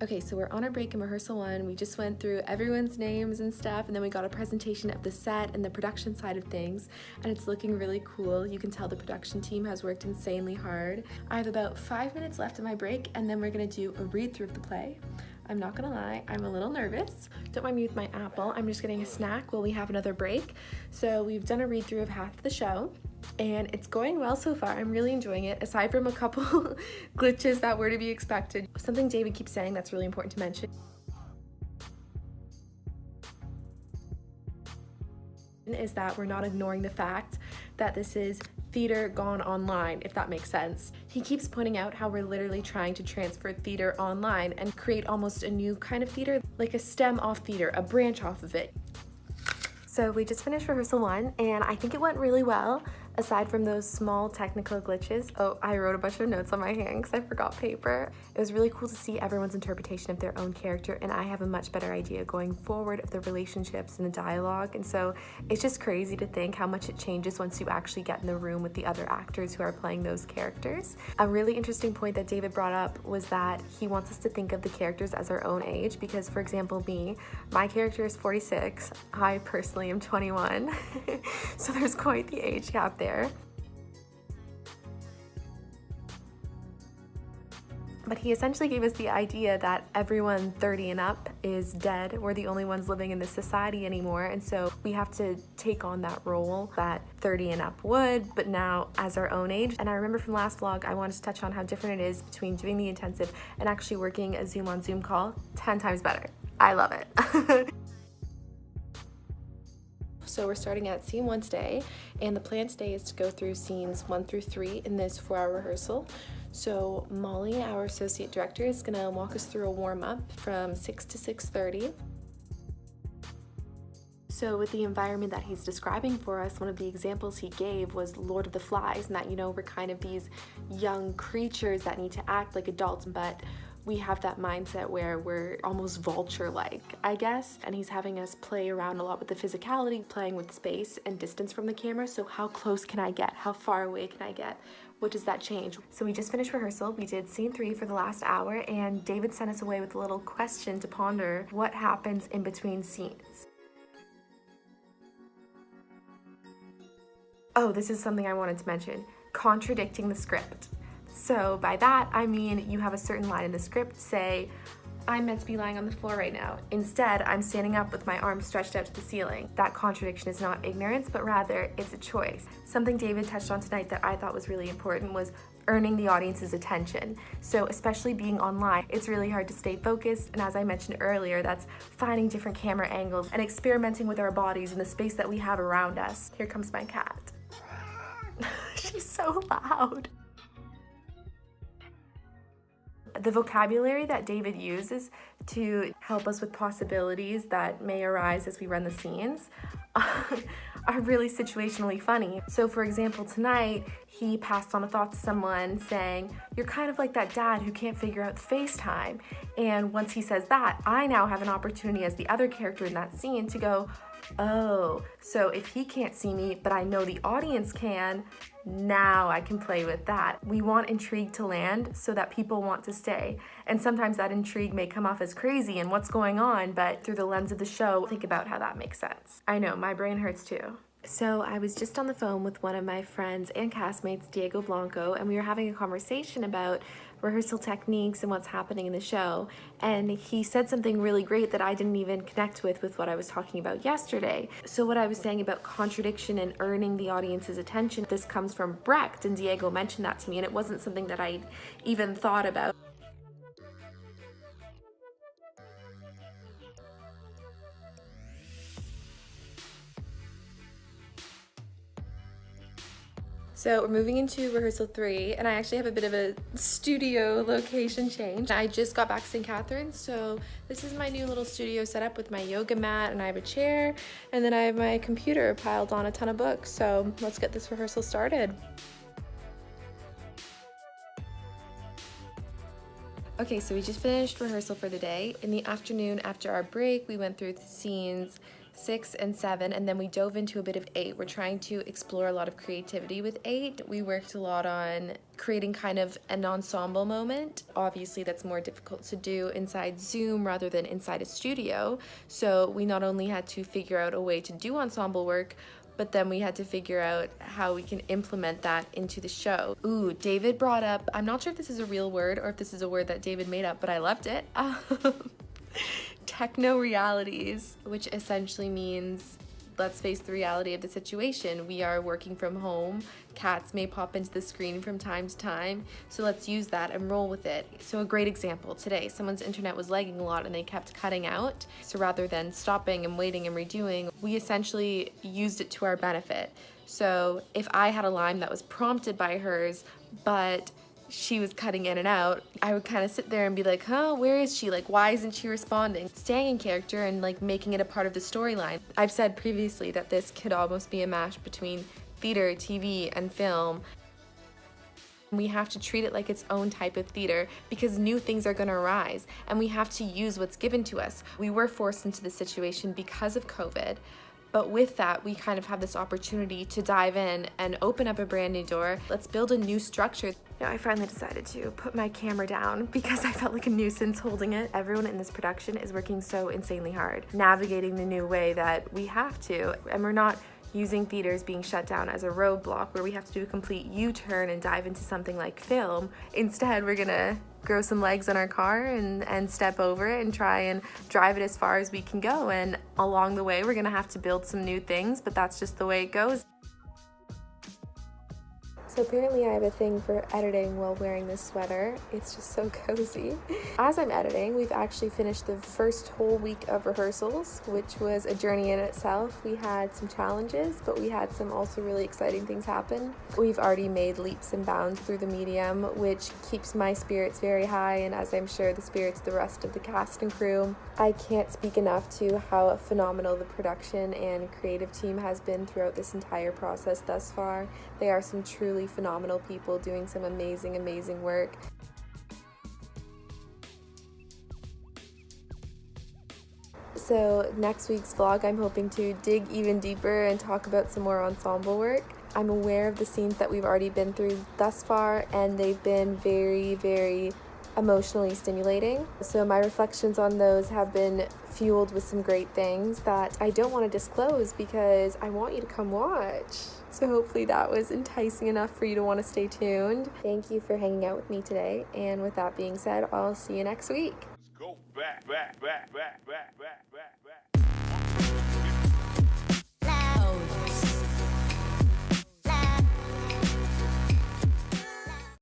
Okay, so we're on our break in rehearsal 1. We just went through everyone's names and stuff, and then we got a presentation of the set and the production side of things, and it's looking really cool. You can tell the production team has worked insanely hard. I have about 5 minutes left of my break, and then we're gonna do a read through of the play. I'm not gonna lie, I'm a little nervous. Don't mind me with my apple. I'm just getting a snack while we have another break. So we've done a read through of half the show, and it's going well so far. I'm really enjoying it, aside from a couple glitches that were to be expected. Something David keeps saying that's really important to mention is that we're not ignoring the fact that this is theater gone online, if that makes sense. He keeps pointing out how we're literally trying to transfer theater online and create almost a new kind of theater, like a stem off theater, a branch off of it. So we just finished rehearsal 1, and I think it went really well, aside from those small technical glitches. Oh, I wrote a bunch of notes on my hand because I forgot paper. It was really cool to see everyone's interpretation of their own character, and I have a much better idea going forward of the relationships and the dialogue, and so it's just crazy to think how much it changes once you actually get in the room with the other actors who are playing those characters. A really interesting point that David brought up was that he wants us to think of the characters as our own age, because for example, my character is 46, I personally am 21, so there's quite the age gap there. But he essentially gave us the idea that everyone 30 and up is dead. We're the only ones living in this society anymore, and so we have to take on that role that 30 and up would, but now as our own age. And I remember from last vlog, I wanted to touch on how different it is between doing the intensive and actually working a Zoom on Zoom call. 10 times better. I love it. So we're starting at scene 1 today, and the plan today is to go through scenes 1 through 3 in this 4-hour rehearsal. So Molly, our associate director, is gonna walk us through a warm-up from 6 to 6:30. So with the environment that he's describing for us, one of the examples he gave was Lord of the Flies, and that, you know, we're kind of these young creatures that need to act like adults, but we have that mindset where we're almost vulture-like, I guess, and he's having us play around a lot with the physicality, playing with space and distance from the camera. So how close can I get? How far away can I get? What does that change? So we just finished rehearsal. We did scene 3 for the last hour, and David sent us away with a little question to ponder: what happens in between scenes? Oh, this is something I wanted to mention. Contradicting the script. So by that, I mean you have a certain line in the script, say, I'm meant to be lying on the floor right now. Instead, I'm standing up with my arms stretched out to the ceiling. That contradiction is not ignorance, but rather it's a choice. Something David touched on tonight that I thought was really important was earning the audience's attention. So especially being online, it's really hard to stay focused. And as I mentioned earlier, that's finding different camera angles and experimenting with our bodies in the space that we have around us. Here comes my cat. She's so loud. The vocabulary that David uses to help us with possibilities that may arise as we run the scenes are really situationally funny. So for example, tonight, he passed on a thought to someone saying, you're kind of like that dad who can't figure out FaceTime. And once he says that, I now have an opportunity as the other character in that scene to go, oh, so if he can't see me, but I know the audience can, now I can play with that. We want intrigue to land so that people want to stay. And sometimes that intrigue may come off as crazy and what's going on, but through the lens of the show, think about how that makes sense. I know, my brain hurts too. So I was just on the phone with one of my friends and castmates, Diego Blanco, and we were having a conversation about rehearsal techniques and what's happening in the show. And he said something really great that I didn't even connect with what I was talking about yesterday. So what I was saying about contradiction and earning the audience's attention, this comes from Brecht, and Diego mentioned that to me, and it wasn't something that I even thought about. So we're moving into rehearsal 3, and I actually have a bit of a studio location change. I just got back to St. Catharines, so this is my new little studio setup with my yoga mat, and I have a chair, and then I have my computer piled on a ton of books. So let's get this rehearsal started. Okay, so we just finished rehearsal for the day. In the afternoon after our break, we went through the scenes 6 and 7, and then we dove into a bit of 8. We're trying to explore a lot of creativity with 8. We worked a lot on creating kind of an ensemble moment. Obviously that's more difficult to do inside Zoom rather than inside a studio, so we not only had to figure out a way to do ensemble work, but then we had to figure out how we can implement that into the show. Ooh, David brought up, I'm not sure if this is a real word or if this is a word that David made up, but I loved it. Techno realities, which essentially means let's face the reality of the situation. We are working from home. Cats may pop into the screen from time to time, so let's use that and roll with it. So a great example today, someone's internet was lagging a lot and they kept cutting out. So rather than stopping and waiting and redoing, we essentially used it to our benefit. So if I had a line that was prompted by hers, but she was cutting in and out, I would kind of sit there and be like, huh, where is she? Like, why isn't she responding? Staying in character and like making it a part of the storyline. I've said previously that this could almost be a mash between theater, TV, and film. We have to treat it like its own type of theater because new things are going to arise and we have to use what's given to us. We were forced into this situation because of COVID. But with that, we kind of have this opportunity to dive in and open up a brand new door. Let's build a new structure. I finally decided to put my camera down because I felt like a nuisance holding it. Everyone in this production is working so insanely hard, navigating the new way that we have to. And we're not using theaters being shut down as a roadblock where we have to do a complete U-turn and dive into something like film. Instead, we're gonna grow some legs on our car and step over it and try and drive it as far as we can go. And along the way, we're gonna have to build some new things, but that's just the way it goes. So apparently I have a thing for editing while wearing this sweater. It's just so cozy. As I'm editing, we've actually finished the first whole week of rehearsals, which was a journey in itself. We had some challenges, but we had some also really exciting things happen. We've already made leaps and bounds through the medium, which keeps my spirits very high, and as I'm sure the spirits of the rest of the cast and crew. I can't speak enough to how phenomenal the production and creative team has been throughout this entire process thus far. They are some truly phenomenal people doing some amazing work. So next week's vlog, I'm hoping to dig even deeper and talk about some more ensemble work. I'm aware of the scenes that we've already been through thus far, and they've been very emotionally stimulating. So my reflections on those have been fueled with some great things that I don't want to disclose because I want you to come watch. So hopefully that was enticing enough for you to want to stay tuned. Thank you for hanging out with me today. And with that being said, I'll see you next week. Let's go back.